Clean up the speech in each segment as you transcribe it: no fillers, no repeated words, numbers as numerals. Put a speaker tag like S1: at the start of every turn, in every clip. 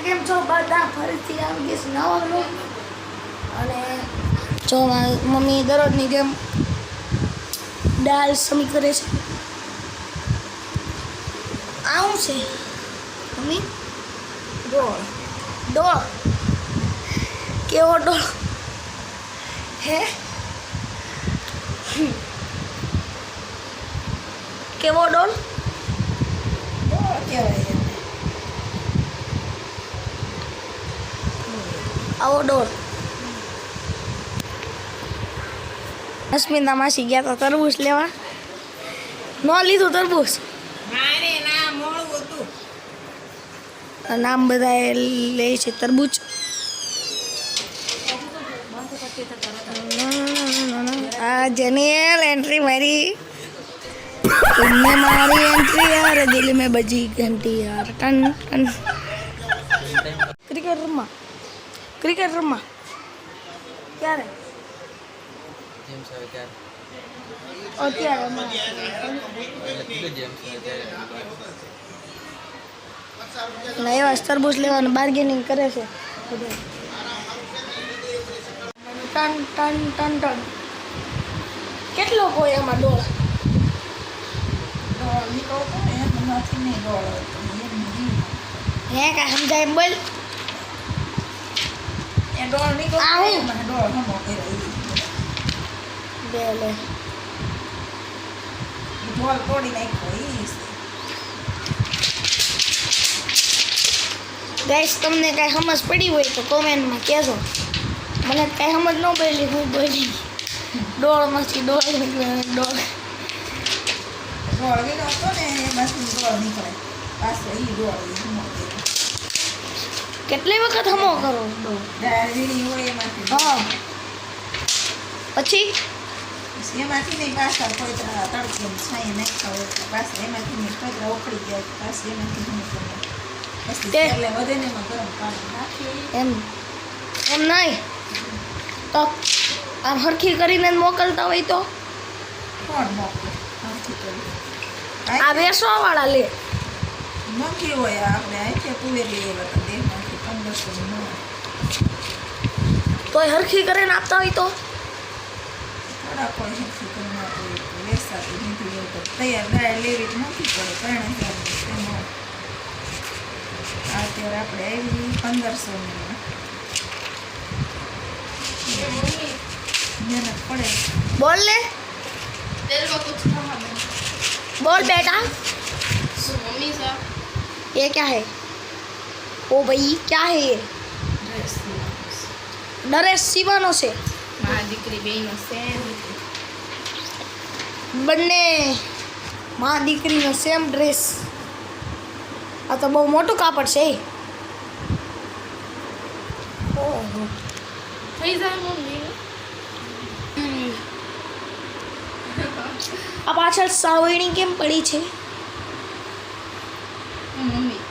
S1: કેમ છો બધા? ફરીથી આવી ગઈશ નવા વ્લોગ અને જો મમ્મી દરરોજની જેમ દાળ સમી કરે છે. આવું છે મમ્મી ડોળ કેવો ડોળ હે કેવો ડોળ
S2: કહેવાય
S1: આવો ડોળ. અસ્મિતા માસી ગયા હતા તરબૂચ લેવા, ન લીધું તરબૂચ. નામ બધા લે છે તરબૂચ. આ જેનિયલ एंट्री मारी, तुमने मारी एंट्री यार, दिल में बजी घंटी यार. Ton ton. क्रिकेट रम्मा ક્યારે અત્યારે એવા તરબૂચ લેવાનું બાર્ગેનિંગ કરે છે. Ton ton ton ton. કેટલો કોઈ એમાં ડોળ
S2: નીકળતો ને એમાંથી નહીં ડોળ
S1: હે કાંઈ સમજાય એમ બોલ.
S2: એ ડોળ નીકળતો મને ડોળ હમો કર્યો
S1: બે લે
S2: ડોળ તોડી નાખ્યો
S1: ગાઈસ, તમને કાંઈ સમજ પડી હોય તો કોમેન્ટમાં કહેજો. મને કાંઈ સમજ ન પડી, હું બોલી ડોળમાંથી ડોળ
S2: ડોળ નીકળતો ને એમાંથી ડોળ નીકળે પાછો એ ડોળ હમો કર્યો.
S1: કેટલી વખત હમો કરો ડોળ?
S2: વીડી હોય એમાંથી
S1: હા પછી
S2: એમાંથી નહીં પાછા કોઈ તડકે છાંયે નાખતા હોય તો પાછા એમાંથી નહીં કોઈ ઉખડી જાય પાછું એમાંથી નહીં કરે પછી એટલે વધે ને એમાં ગરમ પાણી નાખી
S1: એમ નહીં તો આમ હરખી કરીને મોકલતા હોય તો
S2: કોણ મોકલે આથી કરી
S1: આ વેસવાવાળા લે.
S2: મોંઘી હોય આપણે અહીંથી તુવેરી એવા તો દેશમાંથી 1500
S1: તોય હરખી કરીને આપતા હોય તો
S2: થોડા કોઈ હેઠી કરી નાખે વેસાતી નથી એવું તો તૈયાર દાળ લેવી જ નથી પડે 3000 અત્યારે આપણે આવી 1500 મહેનત પડે.
S1: बोल ले, बोल बेटा.
S3: मम्मी सा
S1: ये क्या है? ओ भाई क्या है ये? ड्रेस सीवानो से
S3: माँ दीकरी बेनो सेम
S1: બંને માં દીકરીનો સેમ ડ્રેસ. આ તો બહુ મોટું કાપડ છે. ઓહો
S3: થઈ જાય મમ્મી.
S1: આ પાછળ સાવરણી કેમ પડી છે?
S3: મમ્મી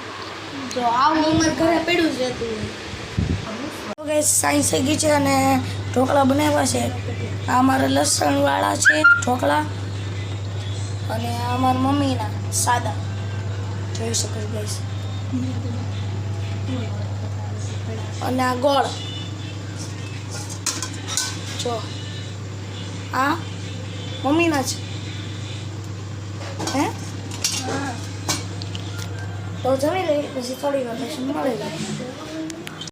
S1: જો આવું અમારા ઘરે પડ્યું છે. તો ગાઈસ, સાંઈ થઈ ગઈ છે અને ઢોકળા બનાવ્યા છે. આ અમારા લસણવાળા છે ઢોકળા અને આ અમારા મમ્મીના સાદા. જોઈ શકો છો ગાઈસ. અને આ ગોળ જો આ મમ્મીના છે. હે તો જમી લઈ પછી થોડી વાર પછી મળી જાય.